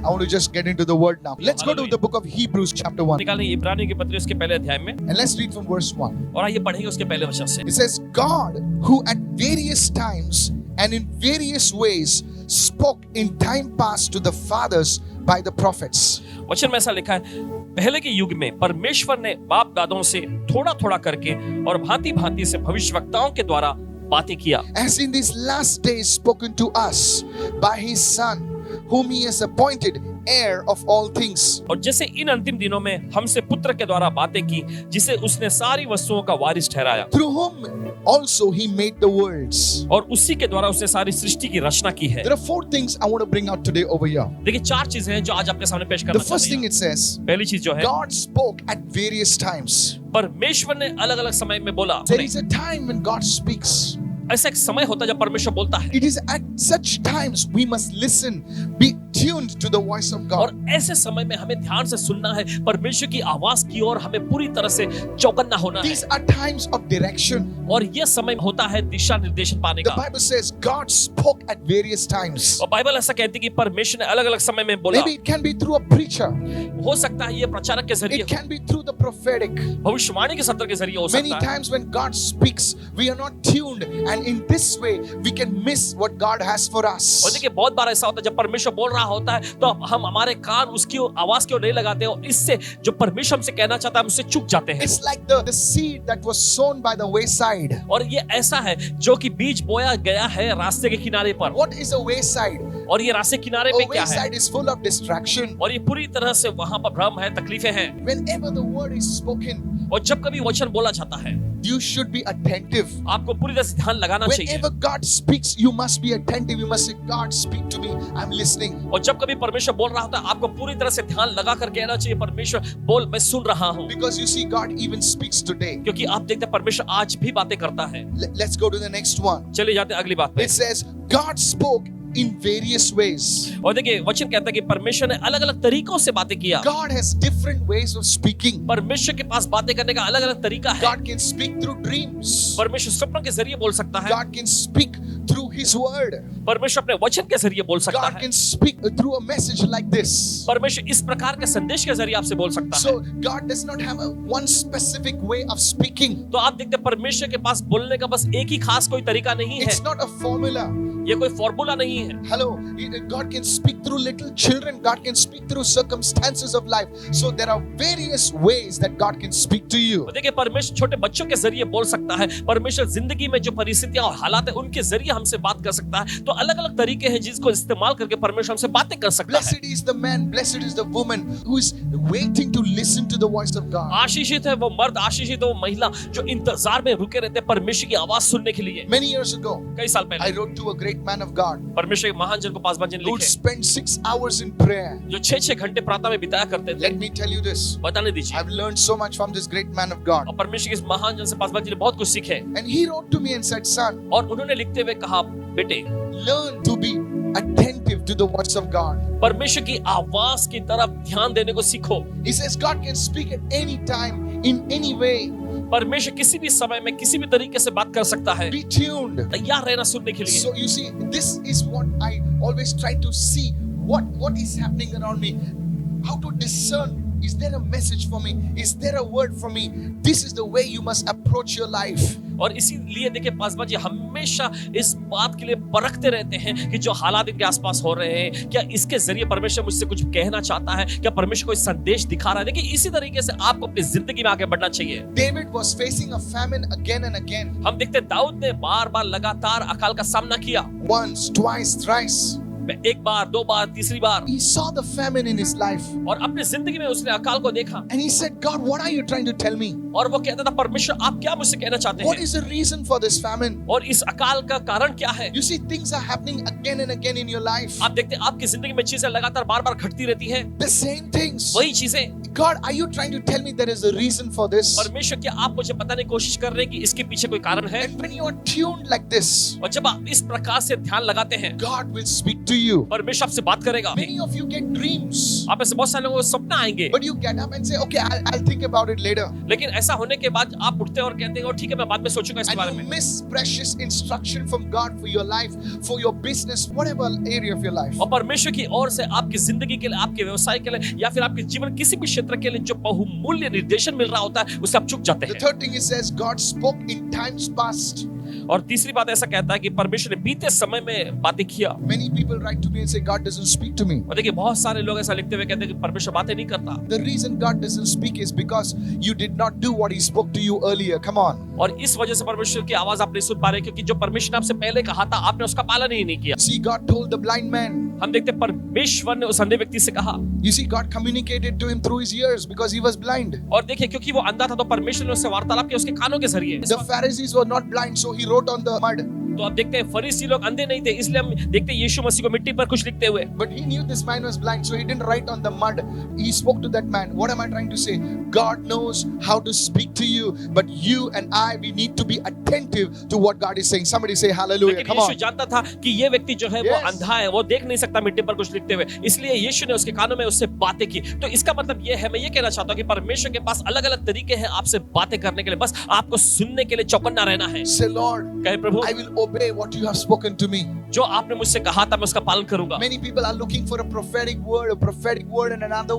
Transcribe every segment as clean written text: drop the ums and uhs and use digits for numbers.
I want to just get into the word now. Let's go to the book of Hebrews chapter 1. निकालें इब्रानियों की पत्री उसके पहले अध्याय में And let's read from verse 1. और आइए पढ़ेंगे उसके पहले वचन से। It says, God, who at various times and in various ways spoke in time past to the fathers by the prophets. वचन में ऐसा लिखा है, पहले के युग में परमेश्वर ने बाप दादों से थोड़ा थोड़ा करके और भांति भांति से भविष्यवक्ताओं के द्वारा बातें किया, As in these last days spoken to us by his son, whom he has appointed heir of all things. और जैसे इन अंतिम दिनों में हमसे पुत्र के द्वारा बातें की, जिसे उसने सारी वस्तुओं का वारिस ठहराया, Through whom also he made the worlds. और उसी के द्वारा उसने सारी सृष्टि की रचना की है। There are 4 things I want to bring out today over here. देखिए 4 चीजें हैं जो आज आपके सामने पेश The करना first चाहते thing हैं। it says, पहली चीज जो है, God spoke at various times. परमेश्वर ने अलग अलग समय में बोला। There is a time when God speaks. ऐसा एक समय होता है जब परमेश्वर बोलता है, It is at such times we must listen, be tuned to the voice of और God. ऐसे समय में हमें ध्यान से सुनना है परमेश्वर की आवाज की ओर, हमें पूरी तरह से चौकन्ना होना है। These are times of direction. और यह समय होता है दिशा निर्देशन पाने The का। Bible says God spoke at various times. और बाइबल ऐसा कहती है कि परमेश्वर ने अलग अलग समय में बोला। Maybe it can be through a preacher. हो सकता है ये प्रचारक के जरिए, It can be through the prophetic. भविष्यवाणी के सत्र के जरिए हो Many सकता है। times when God speaks, we are not tuned, and in this way we can miss what God has for और us. देखिए बहुत बार ऐसा होता है जब परमेश्वर बोल रहा होता है तो हम हमारे कान उसकी आवाज की ओर नहीं लगाते, और इससे जो परमेश्वर हमसे कहना चाहता है हम उससे चूक जाते हैं। It's like the seed that was sown by the wayside. और ये ऐसा है जो कि बीज बोया गया है रास्ते के किनारे पर, What is a wayside? और ये रास्ते किनारे A पे क्या है, wayside is full of distraction. और ये पूरी तरह से वहां पर भ्रम है, तकलीफें हैं। Whenever the word is spoken, और जब कभी वचन बोला जाता है you should be attentive. आपको पूरी तरह से ध्यान लगाना चाहिए। Whenever God speaks, you must be attentive. You must say, God, speak to me. I'm listening. और जब कभी परमेश्वर बोल रहा होता है आपको पूरी तरह से ध्यान लगा कर कहना चाहिए, परमेश्वर बोल, मैं सुन रहा हूँ। Because you see, God even speaks today. क्योंकि आप देखते हैं परमेश्वर आज भी बातें करता है। Let's go to the next one. चलिए जाते हैं अगली बात पे। It says, God spoke in various ways. और देखिए वचन कहता है कि परमेश्वर ने अलग अलग तरीकों से बातें किया। God has different ways of speaking. परमेश्वर के पास बातें करने का अलग अलग तरीका है। God can speak through dreams. परमेश्वर स्वप्न के जरिए बोल सकता है। God can speak through His word. परमेश्वर अपने वचन के जरिए बोल सकता God है। can speak through a message like this. परमेश्वर इस प्रकार के संदेश के जरिए आपसे बोल सकता है। So God does not have one specific way of speaking. तो आप देखते हैं परमेश्वर के पास बोलने का बस एक ही खास कोई तरीका नहीं है। It's not a formula. ये कोई फॉर्मूला नहीं है। Hello, God can speak through little children. God can speak through circumstances of life. So there are various ways that God can speak to you. देखिए परमेश्वर छोटे बच्चों के जरिए बोल सकता है। परमेश्वर जिंदगी में जो परिस्थितियां और हालात है उनके जरिए हमसे बात कर सकता है। तो अलग अलग तरीके हैं जिसको इस्तेमाल करके परमेश्वर हमसे बातें कर सकता है। Blessed is the man, blessed is the woman who is waiting to listen to the voice of God. आशीषित है वो मर्द, आशीषित है वो महिला जो इंतजार में रुके रहते हैं परमेश्वर की आवाज सुनने के लिए। Many years ago, कई साल I पहले wrote to a great man of God परमेश्वर के महान जन को पास जन who would लिखे spend 6 hours in prayer. जो 6-6 घंटे प्रार्थना में बिताया करते थे। Let me tell you this. बताने दीजिए, I've learned so much from this great man of God. और परमेश्वर के इस महान जन से पास जी ने बहुत कुछ सीखे। And he wrote to me and said, son, और उन्होंने लिखते हुए कहा, बेटे learn to be attentive to the voice of God. परमेश्वर की आवाज की तरफ ध्यान देने को सीखो। He says God can speak at any time, in any way. परमेश्वर किसी भी समय में किसी भी तरीके से बात कर सकता है। Be tuned. तैयार रहना सुनने के लिए। So you see, this is what I always try to see. What is happening around me? How to discern. Is there a message for me? Is there a word for me? This is the way you must approach your life. और इसीलिए देखिए पासवान जी हमेशा इस बात के लिए परखते रहते हैं कि जो हालात इनके आसपास हो रहे हैं, क्या इसके जरिए परमेश्वर मुझसे कुछ कहना चाहता है, क्या परमेश्वर कोई संदेश दिखा रहा है। देखिए इसी तरीके से आपको अपनी जिंदगी में आगे बढ़ना चाहिए। David was facing a famine again and again. हम देखते हैं दाऊद ने बार बार लगातार अकाल का सामना किया। Once, twice, thrice. एक बार, 2 बार, तीसरी बार। He saw the famine in his life. और अपनी जिंदगी में उसने अकाल को देखा। And he said, God, what are you trying to tell me? और वो कहता था परमेश्वर आप क्या मुझसे कहना चाहते What हैं? is the reason for this famine? और इस अकाल का कारण क्या है? You see, things are happening again and again in your life. आप देखते हैं आपकी जिंदगी में चीजें लगातार बार बार घटती रहती हैं। The same things. वही चीजें God, are you trying to tell me there is a reason for this? परमेश्वर क्या आप मुझे बताने की कोशिश कर रहे हैं कि इसके पीछे कोई कारण है? And when you are tuned like this, और जब आप इस प्रकार से ध्यान लगाते हैं, God will speak to you. परमेश्वर आपसे बात करेगा। Many of you get dreams, आप ऐसे बहुत सारे लोगों को सपना आएंगे, but you get up and say, okay, I'll think about it later. लेकिन ऐसा होने के बाद आप उठते हैं और कहते हैं और ठीक है मैं बाद में सोचूंगा इसके बारे And में। you miss precious instruction from God for your life, for your business, whatever area of your life. और परमेश्वर की ओर से आपकी जिंदगी के लिए, आपके व्यवसाय के लिए या फिर आपके जीवन किसी भी क्षेत्र के लिए जो बहुमूल्य निर्देशन मिल रहा होता है उससे आप चूक जाते The हैं। third thing it says, God spoke in times past. और तीसरी बात ऐसा कहता है कि परमेश्वर ने बीते समय में बातें किया। Many people write to me and say, God doesn't speak to me. और देखिए बहुत सारे लोग ऐसा लिखते हुए कहते हैं कि परमेश्वर बातें नहीं करता। The reason God doesn't speak is because you did not do what He spoke to you earlier. Come on. और इस वजह से परमेश्वर की आवाज आप नहीं सुन पा रहे क्योंकि जो परमेश्वर ने आपसे पहले कहा था आपने उसका पालन ही नहीं किया। See, God told the blind man. हम देखते हैं परमेश्वर ने उस अंधे व्यक्ति से कहा। You see, God communicated to him through his ears because he was blind. और देखिए क्योंकि वो अंधा था तो परमेश्वर ने उससे वार्तालाप किया उसके कानों के जरिए। The Pharisees were not blind, so he wrote on the mud. तो अब देखते हैं फरीसी लोग अंधे नहीं थे इसलिए हम देखते हैं यीशु मसीह को मिट्टी पर कुछ लिखते हुए। But he knew this man was blind, so he didn't write on the mud. He spoke to that man. What am I trying to say? God knows how to speak to you, but you and I, we need to be attentive to what God is saying. Somebody say hallelujah. लेकिन Come Yeshu on. जानता था कि ये व्यक्ति जो है वो Yes. अंधा है, वो देख नहीं सकता मिट्टी पर कुछ लिखते हुए, इसलिए यीशु ने उसके कानों में उससे बातें की। तो इसका मतलब ये है, मैं ये कहना चाहता हूँ कि परमेश्वर के पास अलग अलग तरीके हैं आपसे बातें करने के लिए, बस आपको सुनने के लिए चौकन्ना रहना है। Say, Lord, कहे प्रभु I will obey what you have spoken to me. जो आपने मुझसे कहा था मैं उसका पालन करूंगा। Many people are looking for a prophetic word and another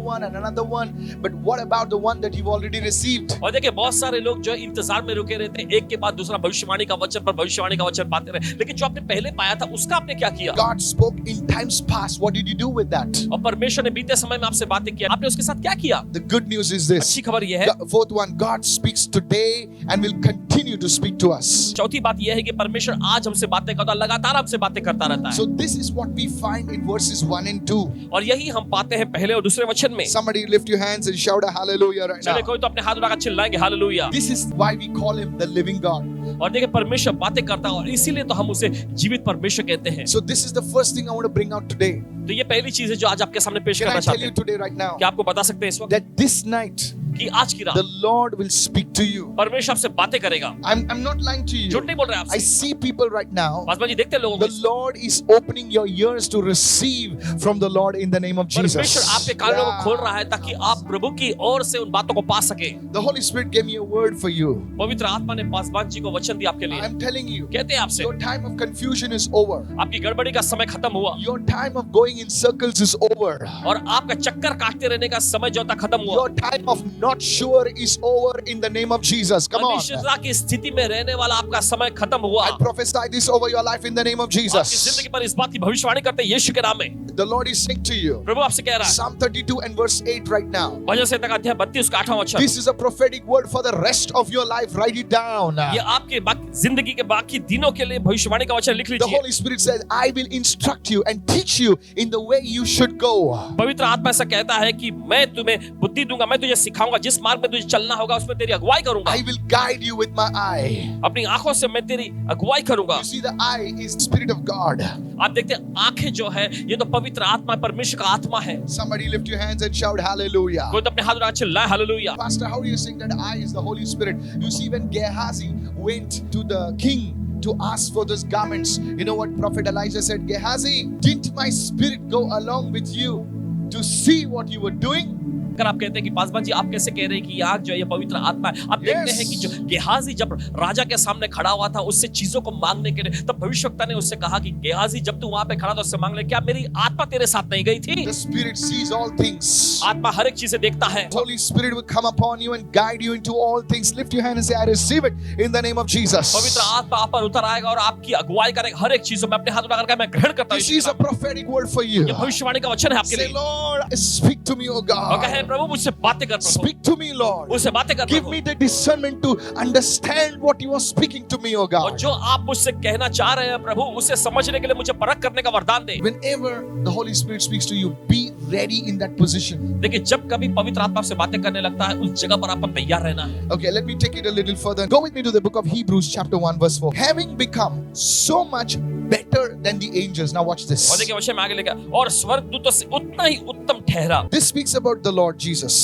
one. But what about the one that you've already received? और देखिए बहुत सारे लोग जो इंतजार में रुके रहते हैं, एक के बाद दूसरा भविष्यवाणी का वचन पर भविष्यवाणी का वचन पाते रहे, लेकिन जो आपने पहले पाया था उसका आपने क्या किया? God spoke in times past. What did you do with that? और परमेश्वर ने बीते समय में आपसे बातें की, आपने उसके साथ क्या किया? The good news is this. अच्छी खबर यह है, The fourth one, God speaks today and will continue to speak to us. चौथी बात यह है कि परमेश्वर आज हमसे बातें करता है, लगातार हमसे बातें करता रहता है। So this is what we find in verses 1 and 2. और यही हम पाते हैं पहले और दूसरे वचन में। Somebody lift your hands and shout a hallelujah right चले now. कोई तो अपने हाथ उठाकर चिल्लाएंगे hallelujah. This is why we call him the living God. और देखिए परमेश्वर बातें करता है और इसीलिए तो हम उसे जीवित परमेश्वर कहते हैं। So this is the first thing I want to bring out today. तो ये पहली चीज है जो आज आपके सामने पेश Can करना I tell चाहते you हैं। today right now क्या आपको बता सकते हैं इस वक्त that this night कि आज की रात the Lord will speak to you? परमेश्वर आपसे बातें करेगा। I'm not lying to झूठ you. नहीं बोल रहे I आपसे। see people right now. Paswan ji देखते हैं लोगों The को, Lord is opening your ears to receive from the Lord in the name of Jesus. परमेश्वर आपके कानों को खोल रहा है ताकि आप प्रभु की ओर से उन बातों को पा सके। The Holy Spirit gave me a word for you. पवित्र आत्मा ने पासवान जी को वचन दिया आपके लिए। I'm telling you, कहते हैं आपसे your time of confusion is over. आपकी गड़बड़ी का समय खत्म हुआ Your time of going in circles is over. और आपका चक्कर काटते रहने का समय जो था खत्म हुआ। Your time of not sure is over in the name of Jesus. Come on. अनिश्चितता की स्थिति में रहने वाला आपका समय खत्म हुआ। I prophesy this over your life in the name of आपकी Jesus. जिंदगी पर इस बात की भविष्यवाणी करते हैं यीशु के नाम में। The Lord is saying to you, प्रभु आपसे कह रहा है, Psalm 32 and verse 8 right now. भजन संहिता का अध्याय 32 का 8वां वचन, This is a prophetic word for the rest of your life. Write it down. ये आपके जिंदगी के बाकी दिनों के लिए भविष्यवाणी का वचन लिख The लीजिए। Holy Spirit says, I will instruct you and teach you in the way you should go. पवित्र आत्मा ऐसा कहता है कि मैं तुम्हें बुद्धि दूंगा, मैं तुझे सिखाऊंगा, जिस मार्ग में तुझे चलना होगा उसमें तेरी अगुवाई करूंगा। I will guide you with my eye. अपनी आंखों से मैं तेरी अगुवाई करूंगा। You see, the eye is Spirit of God. आप देखते हैं आंखें जो है ये तो पवित्र आत्मा, परमेश्वर का आत्मा है। Somebody lift your hands and shout hallelujah. कोई तो अपने हाथ उठा के चिल्लाए hallelujah. Pastor, how do you think that eye is the Holy Spirit? You see, when Gehazi went to the king to ask for those garments, you know what Prophet Elijah said? Gehazi, didn't my spirit go along with you to see what you were doing? अगर आप कहते हैं कि पासवान जी आप कैसे कह रहे हैं कि आग जो है ये पवित्र आत्मा है, आप देखते हैं कि जो गेहाजी जब राजा के सामने खड़ा हुआ था उससे चीजों को मांगने के लिए, तब भविष्यवक्ता ने उससे कहा कि गेहाजी जब तू वहां पे खड़ा था उससे मांग ले, क्या मेरी आत्मा तेरे साथ नहीं गई थी? The Spirit sees all things. आत्मा हर एक चीजें देखता है। Holy Spirit will come upon you and guide you into all things. Lift your hand and say, I receive it in the name of Jesus. पवित्र आत्मा आप पर उतर आएगा और आपकी अगुवाई करेगा हर एक चीजों में। अपने हाथ उठाकर कहा, मैं ग्रहण करता हूं This इस is a prophetic word for you. ये भविष्यवाणी का वचन है आपके Say, लिए। Lord, speak to me, O और God. कहे प्रभु मुझसे बातें कर प्रभु, Speak to me, Lord. मुझसे बातें कर Give Prabhu. me the discernment to understand what you are speaking to me, O और God. जो आप मुझसे कहना चाह रहे हैं प्रभु, उसे समझने के लिए मुझे परख करने का वरदान दे। Whenever the Holy Spirit speaks to you, be ready in that position. देखिए जब कभी पवित्र आत्मा आपसे बातें करने लगता है, उस जगह पर आपको तैयार रहना है। Okay, let me take it a little further. Go with me to the book of Hebrews chapter 1 verse 4. Having become so much better than the angels. Now watch और this. देखिए वचन में आगे लिखा, और स्वर्गदूतों से उतना ही उत्तम ठहरा। This speaks about the Lord Jesus.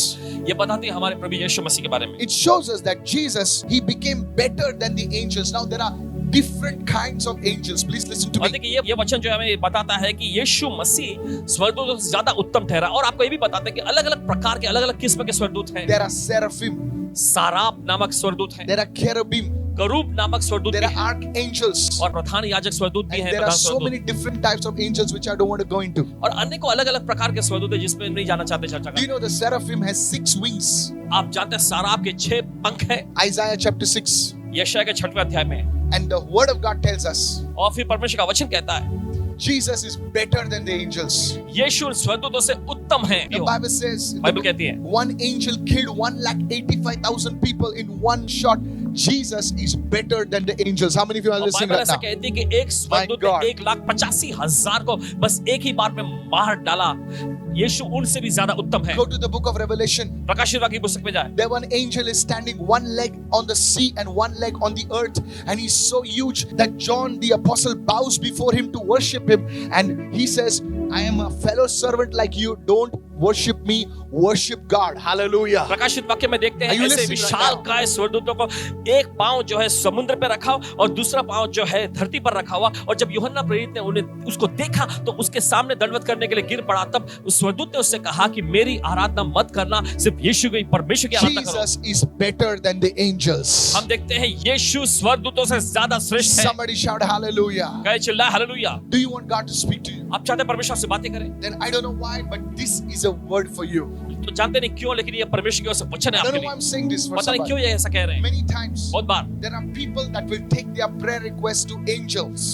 ये बताती है हमारे प्रभु यीशु मसीह के बारे में। It shows us that Jesus, he became better than the angels. Now there are different kinds of angels. Please listen to और me. देखिए ये वचन जो हमें बताता है कि यीशु मसीह स्वर्गदूतों से ज्यादा उत्तम ठहरा, और आपको ये भी बताता है कि अलग-अलग प्रकार के अलग-अलग किस्म के स्वर्गदूत हैं। There are seraphim. साराप नामक स्वर्गदूत हैं, There are cherubim. करूब नामक स्वर्गदूत There भी are हैं, archangels. और प्रधान याजक स्वर्गदूत भी And हैं, there are Pradhan so many स्वर्गदूत। different types of angels which I don't want to go into. और अन्य को अलग-अलग प्रकार के स्वर्गदूत हैं जिसमें नहीं जाना चाहते चर्चा Do you का। know the seraphim has 6 wings? आप जानते हैं साराप के 6 पंख हैं, Isaiah chapter 6. यशायाह के 6वें अध्याय में। And the word of God tells us और फिर परमेश्वर का वचन कहता है Jesus is better than the angels. यीशु उन स्वर्गदूतों से उत्तम है। The Bible says बाइबल कहती है one angel killed 185,000 people in one shot. Jesus is better than the angels. How many of you are और listening बाइबल right ऐसा now? कहती है कि एक स्वर्गदूत God. ने 1,85,000 को बस एक ही बार में मार डाला। यीशु उनसे भी ज्यादा उत्तम है। Go to the book of Revelation. प्रकाशित वाक्य की पुस्तक में जाए। There one angel is standing one leg on the sea and one leg on the earth, and he's so huge that John the apostle bows before him to worship him, and he says, I am a fellow servant like you. Don't worship me, worship God. Hallelujah. प्रकाशित वाक्य में देखते Are हैं you ऐसे listening right विशाल now? काय स्वर्गदूतों को एक पांव जो है समुद्र पे रखा और दूसरा पांव जो है धरती पर रखा हुआ, और जब यूहन्ना प्रेरित ने उन्हें उसको देखा तो उसके सामने दंडवत करने के लिए गिर पड़ा। तब उस स्वर्गदूत ने उससे कहा कि मेरी आराधना मत करना, सिर्फ यीशु की परमेश्वर की आराधना करो। Jesus is better than the angels. हम देखते हैं यीशु स्वर्गदूतों से ज्यादा श्रेष्ठ है। Somebody shout hallelujah. कहे चिल्लाए hallelujah. Do you want God to speak to you? आप चाहते हैं परमेश्वर से बातें करें? Then I don't know why, but this is a word for you. तो जानते नहीं क्यों, लेकिन ये परमेश्वर की ओर से वचन है I don't आपके know why लिए। I'm saying this for पता नहीं क्यों somebody. ये ऐसा कह रहे हैं। Many times बहुत बार there are people that will take their prayer requests to angels.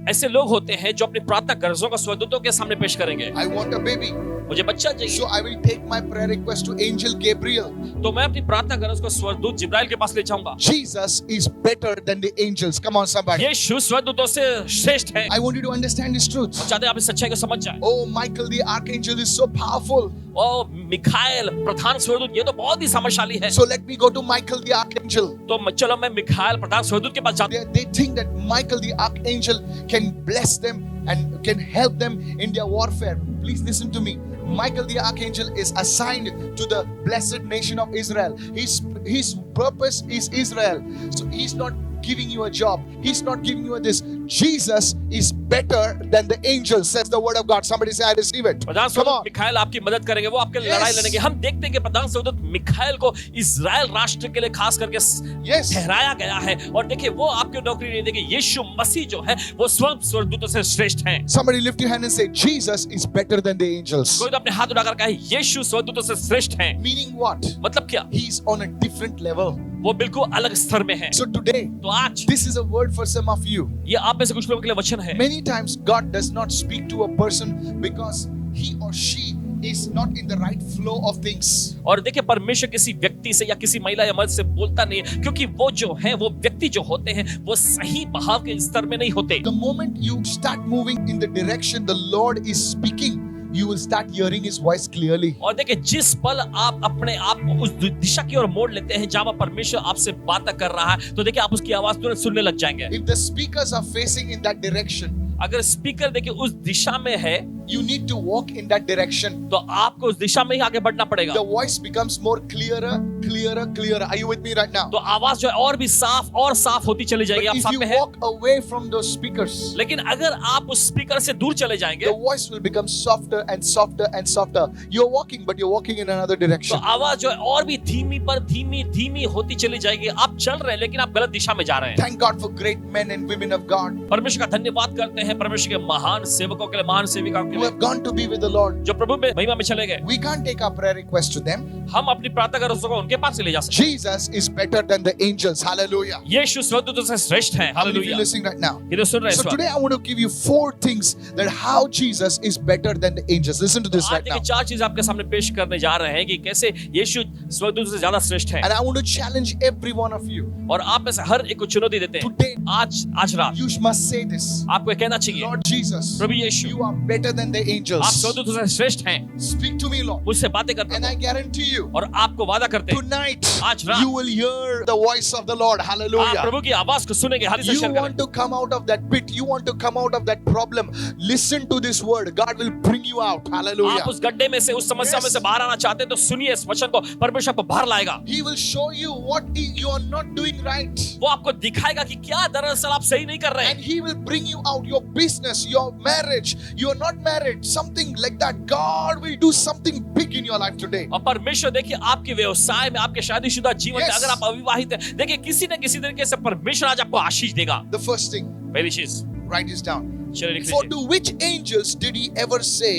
ऐसे लोग होते हैं जो अपनी प्रार्थना गर्जों को स्वर्गदूतों के सामने पेश करेंगे। I want a baby, मुझे बच्चा चाहिए, so I will take my prayer request to angel Gabriel. तो मैं अपनी प्रार्थना गर्ज को स्वर्गदूत जिब्राइल के पास ले जाऊंगा। Jesus is better than the angels. Come on, somebody. यीशु स्वर्गदूतों से श्रेष्ठ है। I want you to understand this truth. चाहते हैं आप इस सच्चाई को समझ जाएं। Oh, Michael the archangel is so powerful. ओ मिखाएल प्रधान स्वर्गदूत ये तो बहुत ही सामर्थ्यशाली है। So let me go to Michael the archangel. तो चलो मैं मिखाएल प्रधान स्वर्गदूत के पास जाता हूं। They think that Michael the archangel can bless them and can help them in their warfare. Please listen to me. Michael the archangel is assigned to the blessed nation of Israel. His purpose is Israel. So he's not giving you a job. He's not giving you this. Jesus is better than the angels, says the word of God. Somebody say, I receive it. Pradhan Come स्वर्गदूत on. मिखाएल आपकी मदद करेंगे, वो आपके Yes. लड़ाई लड़ेंगे। हम देखते हैं कि प्रधान स्वर्गदूत मिखाएल को इजराइल राष्ट्र के लिए खास करके Yes. ठहराया गया है। और देखिए वो आपकी नौकरी नहीं देंगे। यीशु मसीह जो है वो स्वर्गदूतों से श्रेष्ठ हैं। Somebody lift your hand and say, Jesus is better than the angels. कोई तो अपने हाथ उठाकर कहे यीशु स्वर्गदूतों से श्रेष्ठ हैं। Meaning what? मतलब क्या? He's on a different level. वो बिल्कुल अलग स्तर में है। So today, तो आज this is a word for some of you. ये आप में से कुछ लोगों के लिए वचन है। Many times God does not speak to a person because he or she is not in the right flow of things. और देखिए परमेश्वर किसी व्यक्ति से या किसी महिला या मर्द से बोलता नहीं है, क्योंकि वो जो है वो व्यक्ति जो होते हैं वो सही बहाव के स्तर में नहीं होते। The moment you start moving in the direction the Lord is speaking, you will start hearing his voice clearly. और देखिए जिस पल आप अपने आप को उस दिशा की ओर मोड़ लेते हैं जहां पर परमेश्वर आपसे बात कर रहा है, तो देखिए आप उसकी आवाज तुरंत सुनने लग जाएंगे। If the speakers are facing in that direction, अगर स्पीकर देखिए उस दिशा में है you need to walk in that direction. तो आपको उस दिशा में ही आगे बढ़ना पड़ेगा। The voice becomes more clearer, clearer, clearer. Are you with me right now? तो आवाज जो है और भी साफ और साफ होती चली जाएगी। But आप if साथ you में हैं, walk away from those speakers, लेकिन अगर आप उस स्पीकर से दूर चले जाएंगे the voice will become softer and softer and softer. You're walking, but you're walking in another तो direction. आवाज जो है और भी धीमी पर धीमी धीमी होती चली जाएगी। आप चल रहे हैं लेकिन आप गलत दिशा में जा रहे हैं। Thank God for great men and women of God परमेश्वर का धन्यवाद करते हैं परमेश्वर के महान सेवकों के लिए, महान सेविकाओं के who लिए have gone to be with the Lord. जो प्रभु में महिमा में चले गए। We can't take our prayer request to them. हम अपनी प्रार्थना कर उसको उनके पास से ले जा सकते Jesus is better than the angels. Hallelujah. हैं। यीशु स्वर्गदूतों से श्रेष्ठ है। How many of you hallelujah. listening right now? ये तो सुन रहे हैं So इस वक्त। today I want to give you 4 things that how Jesus is better than the angels. Listen to this आज right देखिए now. 4 चीज आपके सामने पेश करने जा रहे हैं कि कैसे यीशु स्वर्गदूतों से ज्यादा श्रेष्ठ है। And I want to challenge every one of you. और आप में से हर एक को चुनौती देते हैं। Today आज रात you must say this. आपको ये कहना चाहिए, Lord Jesus, Prabhu Yeshu you are better than the आप angels. स्वर्गदूतों से श्रेष्ठ हैं। Speak to me, Lord. मुझसे बातें करते And I हैं guarantee you, और आपको वादा करते हैं tonight आज रात you will hear the voice of the Lord. आप Hallelujah. प्रभु की आवाज को सुनेंगे। हाली से You शेयर करें। want to come out of that pit. You want to come out of that problem. Listen to this word. God will bring you out. Hallelujah. आप उस गड्ढे में से, उस समस्या में से बाहर आना चाहते हैं तो सुनिए इस वचन को। परमेश्वर आपको बाहर लाएगा। He will show you what you are not doing right. वो आपको दिखाएगा कि क्या दरअसल आप सही नहीं कर रहे And हैं। he will bring you out. Your business, your marriage, you are not married, something like that. God will do something big in your life today. और परमेश्वर देखिए आपके व्यवसाय में, आपके शादीशुदा जीवन में, Yes. अगर आप अविवाहित हैं, देखिए किसी न किसी तरीके से परमेश्वर आज आपको आशीष देगा। The first thing, पहली चीज write this down. चलिए लिख For लीजिए। to which angels did he ever say,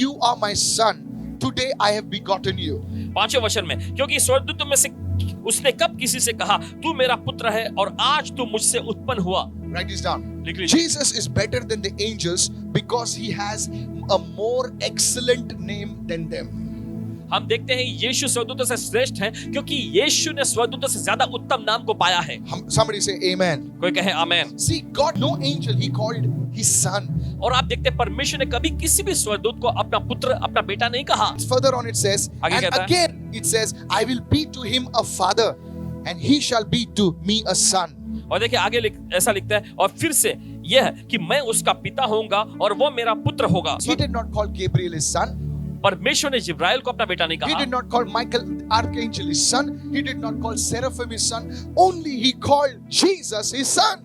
"You are my son, today I have begotten you"? पांचवें वचन में, क्योंकि स्वर्गदूतों में से उसने कब किसी से कहा तू मेरा पुत्र है और आज तू मुझसे उत्पन्न हुआ। Write this down. लिख लीजिए। Jesus is better than the angels because he has a more excellent name than them. हम देखते हैं यीशु स्वर्गदूतों से श्रेष्ठ है क्योंकि यीशु ने स्वर्गदूतों से ज्यादा उत्तम नाम को पाया है। Somebody say amen. कोई कहे आमेन। See, God, no angel he called his son. और आप देखते हैं परमेश्वर ने कभी किसी भी स्वर्गदूत को अपना पुत्र, अपना बेटा नहीं कहा। Further on it says, आगे and कहता है? again it says, I will be to him a father and he shall be to me a son. और देखिए आगे ऐसा लिखता है और फिर से यह है कि मैं उसका पिता होऊंगा और वो मेरा पुत्र होगा। He did not call Gabriel his son. परमेश्वर ने जिब्राइल को अपना बेटा नहीं He कहा। did not call Michael archangel his son. He did not call Seraphim his son. Only he called Jesus his son.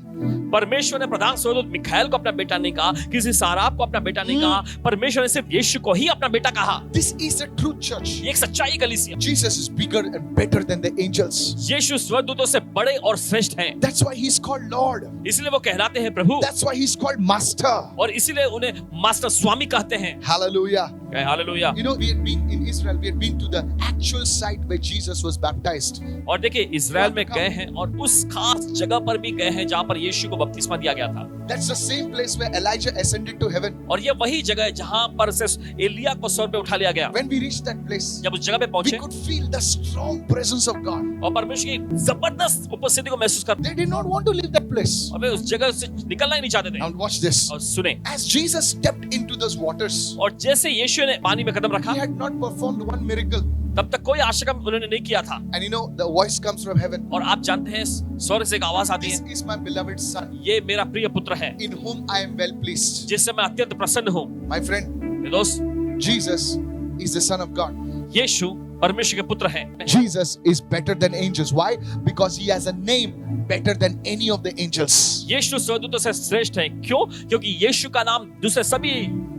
परमेश्वर ने प्रधान स्वर्गदूत मिखाएल को अपना बेटा नहीं कहा, किसी साराप को अपना बेटा नहीं कहा, परमेश्वर ने सिर्फ यीशु को ही अपना बेटा कहा। This is the true church. ये एक सच्चाई कलीसिया। Jesus is bigger and better than the angels. यीशु स्वर्गदूतों से बड़े और श्रेष्ठ हैं। That's why he's called Lord. इसलिए वो कहलाते हैं प्रभु That's why he's called Master. और इसीलिए उन्हें मास्टर स्वामी कहते हैं। Hallelujah. Hallelujah. You know, we had been in Israel, we had been to the actual site where Jesus was baptized. और देखिए इज़राइल में गए हैं और उस खास जगह पर भी गए हैं जहां पर यीशु को बपतिस्मा दिया गया था। That's the same place where Elijah ascended to heaven. और ये वही जगह है जहां पर से एलिया को स्वर्ग पे उठा लिया गया। When we reached that place, जब उस जगह पे we पहुंचे could feel the strong presence of God. और परमेश्वर की जबरदस्त उपस्थिति को महसूस करते, They did not want to leave that place. और वे उस जगह से निकलना ही नहीं चाहते थे। Now watch this. और सुने, As Jesus stepped into those waters, और जैसे यीशु ने पानी में कदम रखा he had not performed one miracle. तब तक कोई आश्चर्य उन्होंने नहीं किया था। And you know, the voice comes from heaven. और आप जानते हैं स्वर्ग से एक आवाज आती This है, is my beloved son, ये मेरा प्रिय पुत्र है in whom I am well pleased. जिससे मैं अत्यंत प्रसन्न हूँ। My friend, मेरे दोस्त, Jesus is the Son of God. यीशु परमेश्वर के पुत्र हैं। Jesus is better than angels. Why? Because he has a name better than any of the angels. यीशु स्वर्गदूतों से श्रेष्ठ है। क्यों? क्योंकि यीशु का नाम दूसरे सभी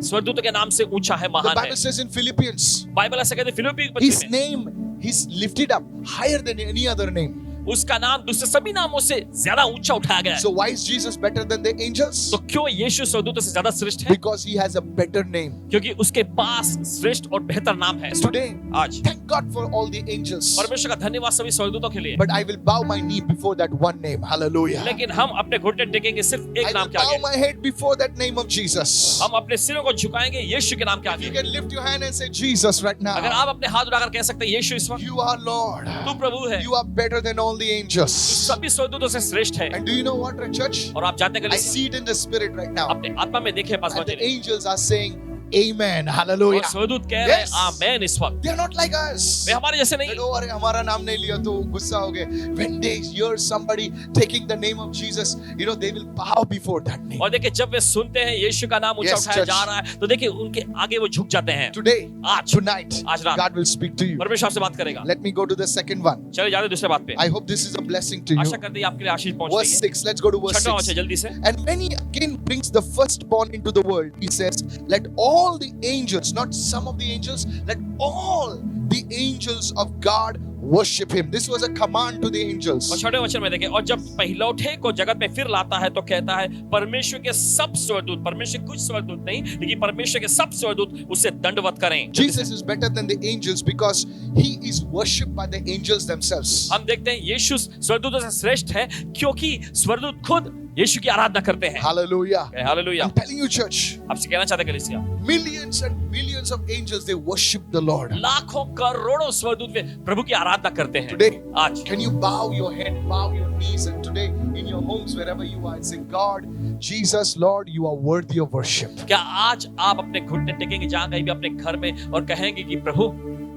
स्वर्गदूतों के नाम से ऊंचा है, The महान है। Bible says in Philippians, Bible ऐसा कहते हैं फिलिप्पी की his पत्री में, name is lifted up higher than any other name. उसका नाम दूसरे सभी नामों से ज्यादा ऊंचा उठाया गया है। So why is Jesus better than the angels? तो क्यों यीशु स्वर्गदूतों से ज्यादा श्रेष्ठ है? Because he has a better name. क्योंकि उसके पास श्रेष्ठ और बेहतर नाम है। Today, आज thank God for all the angels. परमेश्वर का धन्यवाद सभी स्वर्गदूतों के लिए। But I will bow my knee before that one name. Hallelujah. लेकिन हम अपने घुटने टेकेंगे सिर्फ एक I नाम will के bow आगे। my head before that name of Jesus. हम अपने सिरों को झुकाएंगे यीशु के नाम के You आगे। can lift your hand and say, Jesus, right now. अगर आप अपने हाथ उठाकर कह सकते हैं यीशु इस वक्त You are Lord. तू प्रभु है, You are better than all the angels. सभी स्वर्गदूतों से श्रेष्ठ है। And do you know what, church? और आप जानते हैं I कि see it in the spirit right now. अपने आत्मा में देखे पास And the बचे angels are saying, Amen. और Hallelujah. स्वर्गदूत कह रहे हैं Yes. आमेन इस वक्त। They are not like us. वे हमारे जैसे That, नहीं। oh, अरे हमारा नाम नहीं लिया तो गुस्सा हो गए. When they hear somebody taking the name of Jesus, you know, they will bow before that name. और देखिए जब वे सुनते हैं यीशु का नाम ऊंचा Yes, उठाया church. जा रहा है तो देखिए उनके आगे वो झुक जाते हैं। Today, आज tonight, आज रात God will speak to you. परमेश्वर आपसे बात करेगा। Let me go to the second one. चलिए जाते हैं दूसरे बात पे। I hope this is a blessing to you. आशा करते हैं आपके लिए आशीष पहुंच Verse रही है। 6. Let's go to verse छठवां 6. वचन जल्दी से। And when he again brings the firstborn into the world, he says, let all the angels, not some of the angels, let all the angels of God worship him. This was a command to the angels. और छठे वचन में देखें, और जब पहिलौठे को जगत में फिर लाता है तो कहता है परमेश्वर के सब स्वर्गदूत, परमेश्वर के कुछ स्वर्गदूत नहीं लेकिन परमेश्वर के सब स्वर्गदूत उसे दंडवत करें। Jesus is better than the angels because he is worshipped by the angels themselves. हम देखते हैं यीशु स्वर्गदूतों से श्रेष्ठ है क्योंकि स्वर्गदूत खुद यीशु की आराधना करते हैं। Hallelujah. Hallelujah. I'm telling you, church, आपसे कहना चाहते हैं कलीसिया, millions and millions of angels, they worship the Lord. लाखों करोड़ों स्वर्गदूत वे प्रभु की आराधना करते हैं। Today, आज can you bow your head, bow your knees, and today in your homes, wherever you are, and say, God, Jesus, Lord, you are worthy of worship. क्या आज आप अपने घुटने टेकेंगे जहां कहीं भी अपने घर में और कहेंगे कि प्रभु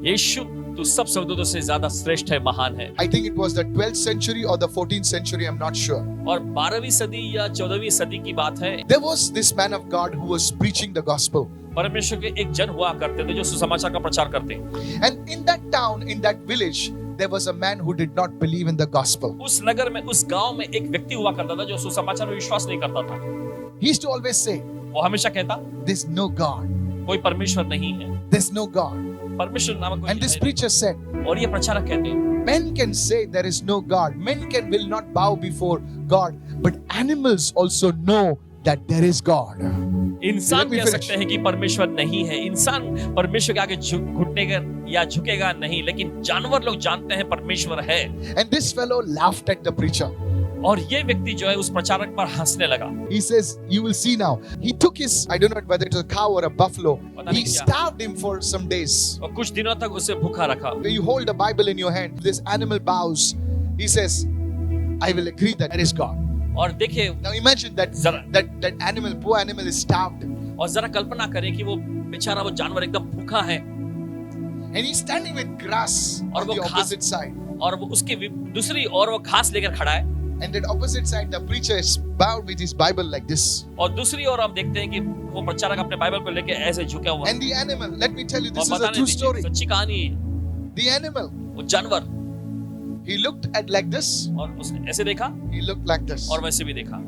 यीशु तू सब स्वर्गदूतों से ज्यादा श्रेष्ठ है, महान है। I think it was the 12th century or the 14th century, I'm not sure. और 12वीं सदी या 14वीं सदी की बात है। There was this man of God who was preaching the gospel. परमेश्वर के एक जन हुआ करते थे जो सुसमाचार का प्रचार करते। And in that town, in that village, there was a man who did not believe in the gospel. उस नगर में, उस गांव में एक व्यक्ति हुआ करता था जो सुसमाचार में विश्वास नहीं करता था। He used to always say, वो हमेशा कहता, there's no God. कोई परमेश्वर नहीं है, There's no God. परमेश्वर नामक कोई And this है preacher said, नहीं। और ये प्रचारक कहते हैं, men can say there is no God. Men will not bow before God. But animals also know that there is God. इंसान Let me कह finish. सकते हैं कि परमेश्वर नहीं है। इंसान परमेश्वर के आगे घुटनेगा या झुकेगा नहीं, लेकिन जानवर लोग जानते हैं परमेश्वर है। And this fellow laughed at the preacher. और ये व्यक्ति जो है उस प्रचारक पर हंसने लगा। He says, you will see now. He took his, I don't know whether it was a cow or a buffalo. पता नहीं He क्या। starved him for some days. और कुछ दिनों तक उसे भूखा रखा। When you hold the Bible in your hand, this animal bows. He says, I will agree that there is God. और देखिए, Now imagine that that animal, poor animal is starved. और जरा कल्पना करें कि वो बेचारा वो जानवर एकदम भूखा है And he's standing with grass और on वो the घास- opposite side. और वो उसके दूसरी ओर वो घास लेकर खड़ा है। And that opposite side, the preacher is bowed with his Bible like this. और दूसरी ओर हम देखते हैं कि वो प्रचारक अपने बाइबल को लेके ऐसे झुका हुआ है। And the animal, let me tell you, this और is a बताने true दीजिए, story. सच्ची कहानी है। The animal, वो जानवर, he looked at like this, और उसने ऐसे देखा he looked like this. और वैसे भी देखा।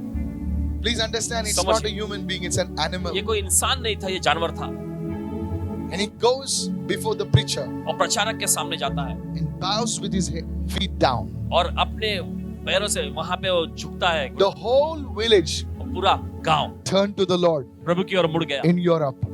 Please understand, it's समझिए। not a human being, it's an animal. ये कोई इंसान नहीं था, ये जानवर था। And he goes before the preacher और प्रचारक के सामने जाता है and bows with his feet down. और अपने पैरों से वहां पे वो झुकता है। The whole village और पूरा गांव turned to the Lord प्रभु की ओर मुड़ गया। in Europe.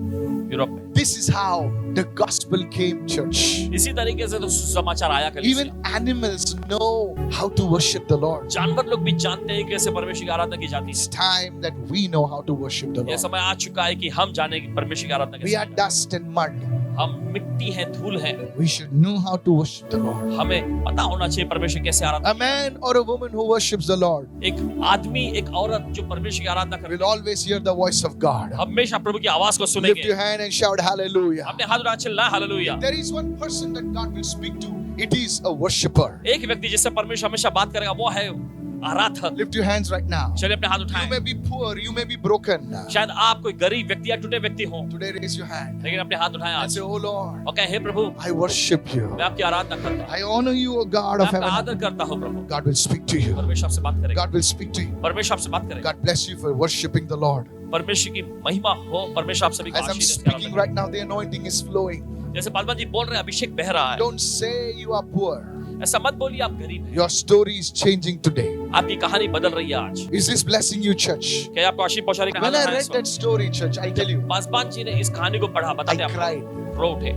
यूरोप में This is how the gospel came, church. इसी तरीके से तो सुसमाचार आया Even कलीसिया। animals know how to worship the Lord. जानवर लोग भी जानते हैं कैसे परमेश्वर की आराधना की जाती It's है। time that we know how to worship the ये Lord. समय आ चुका है कि हम जाने की परमेश्वर की आराधना We कैसे are की जाती dust and mud. है। हम मिट्टी हैं, धूल हैं। We should know how to worship the Lord. हमें पता होना चाहिए परमेश्वर कैसे आराधना। A man or a woman who worships the Lord एक आदमी, एक औरत जो परमेश्वर की आराधना करती will always hear the voice of God. है, हमेशा प्रभु की आवाज को Lift सुनेंगे। your hand and shout hallelujah. अपने हाथ उठा चिल्ला hallelujah. There is one person that God will speak to. It is a worshipper. एक व्यक्ति जिससे परमेश्वर हमेशा बात करेगा वो है आराधक। Lift your hands right now. चलिए अपने हाथ You उठाएं। may be poor, you may be broken. शायद आप कोई गरीब व्यक्ति या टूटे व्यक्ति हो, Today raise your hand लेकिन अपने हाथ उठाएं and आज say, Oh Lord, और कहें, हे प्रभु, I worship you. मैं आपकी आराधना करता हूँ, I honor you, O God मैं of आपका heaven. आदर करता हूँ प्रभु। God will speak to you. परमेश्वर आपसे बात करेगा, God will speak to you. परमेश्वर आपसे बात करेगा। God bless you for worshiping the Lord. परमेश्वर की महिमा हो, परमेश्वर आप सभी को As I'm Ashish speaking they. right now, the anointing is flowing. जैसे पालवन जी बोल रहे हैं, अभिषेक बह रहा है। Don't say you are poor. ऐसा मत बोलिए आप गरीब हैं। Your story is changing today. आपकी कहानी बदल रही है आज। Is this blessing you, church? क्या आपको आशीष पहुंचा रही है? When I read that story, church, I tell you, Paswan ji ने इस कहानी को पढ़ा, I बताते हैं cried. आपको, रो उठे।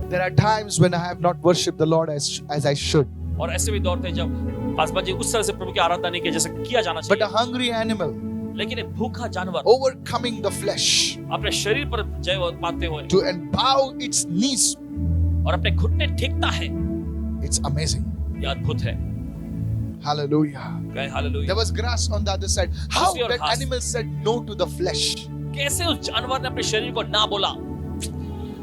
There are times when I have not worshipped the Lord as I should. और ऐसे भी दौर थे जब पासवान जी उस तरह से प्रभु की आराधना नहीं की जैसे किया जाना But a चाहिए। hungry animal लेकिन एक भूखा जानवर overcoming the flesh अपने शरीर पर जय पाते हुए to and bow its knees, और अपने घुटने टेकता है, it's amazing. ये अद्भुत है। Hallelujah. कहे hallelujah. There was grass on the other side. How दूसरी ओर that घास। animal said no to the flesh. कैसे उस जानवर ने अपने शरीर को ना बोला?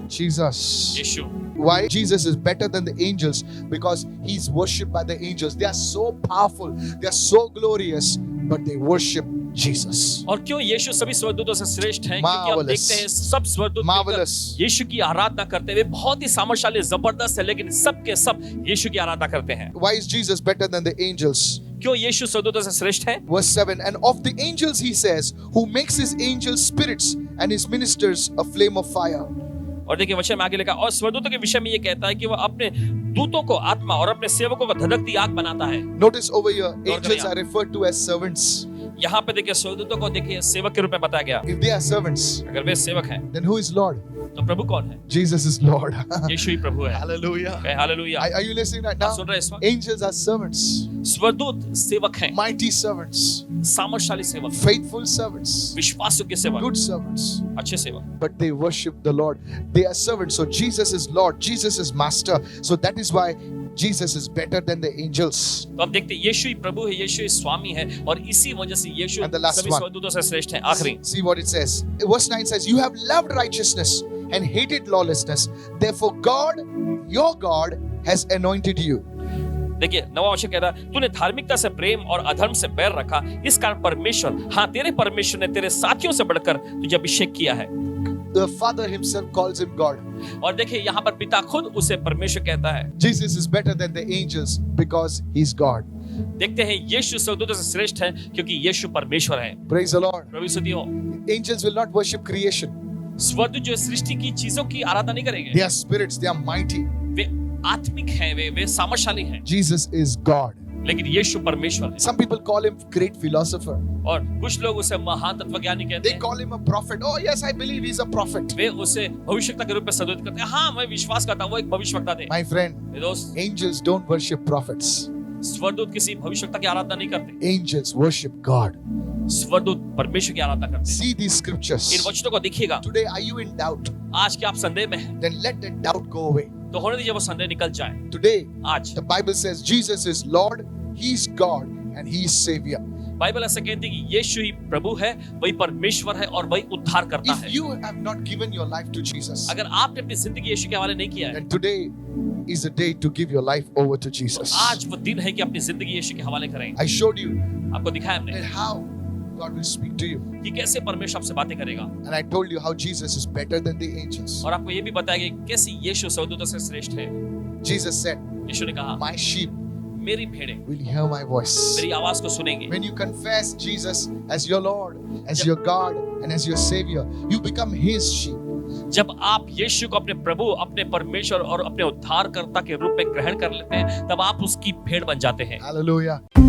Jesus. Yeshu. Why Jesus is better than the angels? Because he's worshipped by the angels. They are so powerful, they are so glorious, but they worship Jesus. और क्यों यीशु सभी स्वर्गदूतों से श्रेष्ठ हैं? क्योंकि हम Marvelous. देखते हैं सब स्वर्गदूत Marvelous. मिलकर यीशु की आराधना करते हुए बहुत ही सामर्थ्यशाली, जबरदस्त है, लेकिन सब के सब यीशु की आराधना करते हैं। Why is Jesus better than the angels? क्यों यीशु स्वर्गदूतों से श्रेष्ठ है? Verse 7, and of the angels he says, who makes his angels spirits and his ministers a flame of fire. और देखिए वचन में आगे लिखा, और स्वर्गदूतों के विषय में ये कहता है कि वह अपने दूतों को आत्मा और अपने सेवकों को धधकती आग बनाता है। Notice over here, Lord, angels yeah. are referred to as servants. यहाँ पे देखिए स्वर्गदूतों को देखिए सेवक के रूप में बताया गया। If they are servants, अगर वे सेवक हैं, then who is Lord? तो प्रभु कौन है? Jesus is Lord. यीशु ही प्रभु है। Hallelujah. कहे hallelujah. Are you listening right आप now? सुन रहे हैं इस वक्त? Angels are servants, स्वर्गदूत सेवक हैं, mighty servants. सामर्थशाली सेवक, faithful servants, विश्वास योग्य सेवक, good servants. अच्छे सेवक, But they worship the Lord. They are servants. So Jesus is Lord. Jesus is Master. So that is why Jesus is better than the angels. तो अब देखते हैं यीशु ही प्रभु है, यीशु ही स्वामी है और इसी वजह से यीशु And the last सभी one. स्वर्गदूतों से श्रेष्ठ है। आखिरी See what it says. Verse 9 says, "You have loved righteousness and hated lawlessness. Therefore God, your God, has anointed you." देखिए नवा वचन कह रहा है, तूने धार्मिकता से प्रेम और अधर्म से बैर रखा, इस कारण परमेश्वर, हाँ तेरे परमेश्वर ने तेरे साथियों से बढ़कर तुझे अभिषेक किया है। The Father himself calls him God. और देखिए यहाँ पर पिता खुद उसे परमेश्वर कहता है। Jesus is better than the angels because he's God. देखते हैं यीशु स्वर्गदूतों से श्रेष्ठ है क्योंकि यीशु परमेश्वर है। Praise the Lord. प्रभु स्तुति हो। Angels will not worship creation. स्वर्गदूत जो सृष्टि की चीजों की आराधना नहीं करेंगे, They are spirits. They are mighty. वे आत्मिक हैं, वे सामर्थशाली हैं, Jesus is God. लेकिन यीशु परमेश्वर है। Some people call him great philosopher. और कुछ लोग उसे महान तत्वज्ञानी कहते They हैं। call him a prophet. Oh yes, I believe he's a prophet. वे उसे भविष्यवक्ता के रूप में संबोधित करते हैं। हाँ मैं विश्वास करता हूँ वो एक भविष्यवक्ता थे। My friend, मेरे दोस्त, angels don't worship prophets. स्वर्गदूत किसी भविष्यवक्ता की आराधना नहीं करते, Angels worship God. स्वर्गदूत परमेश्वर की आराधना करते हैं। See these in scriptures. वचनों को देखिएगा। Today, are you in doubt? आज के आप संदेह में हैं, Then let that doubt go away. तो होने दीजिए वो संदेह निकल जाए। Today, आज the Bible says Jesus is Lord, He's God, and He's Savior. Bible ऐसा कहती है कि यीशु ही प्रभु है, वही परमेश्वर है और वही उद्धार करता If है। you have not given your life to Jesus, अगर आपने अपनी जिंदगी यीशु के हवाले नहीं किया है, then today is the day to give your life over to Jesus. आज वो दिन है कि अपनी जिंदगी यीशु के हवाले करें। I showed you आपको दिखाया हमने that how God will speak to you. कि कैसे परमेश्वर आपसे बातें करेगा, And I told you how Jesus is better than the angels. और आपको ये भी बताया कि कैसे यीशु स्वर्गदूतों से श्रेष्ठ है। Jesus said, यीशु ने कहा, My sheep मेरी भेड़ें will hear my voice. मेरी आवाज को सुनेंगे। When you confess Jesus as your Lord, as your God, and as your Savior, you become His sheep. जब आप यीशु को अपने प्रभु, अपने परमेश्वर और अपने उद्धारकर्ता के रूप में ग्रहण कर लेते हैं, तब आप उसकी भेड़ बन जाते हैं। Hallelujah.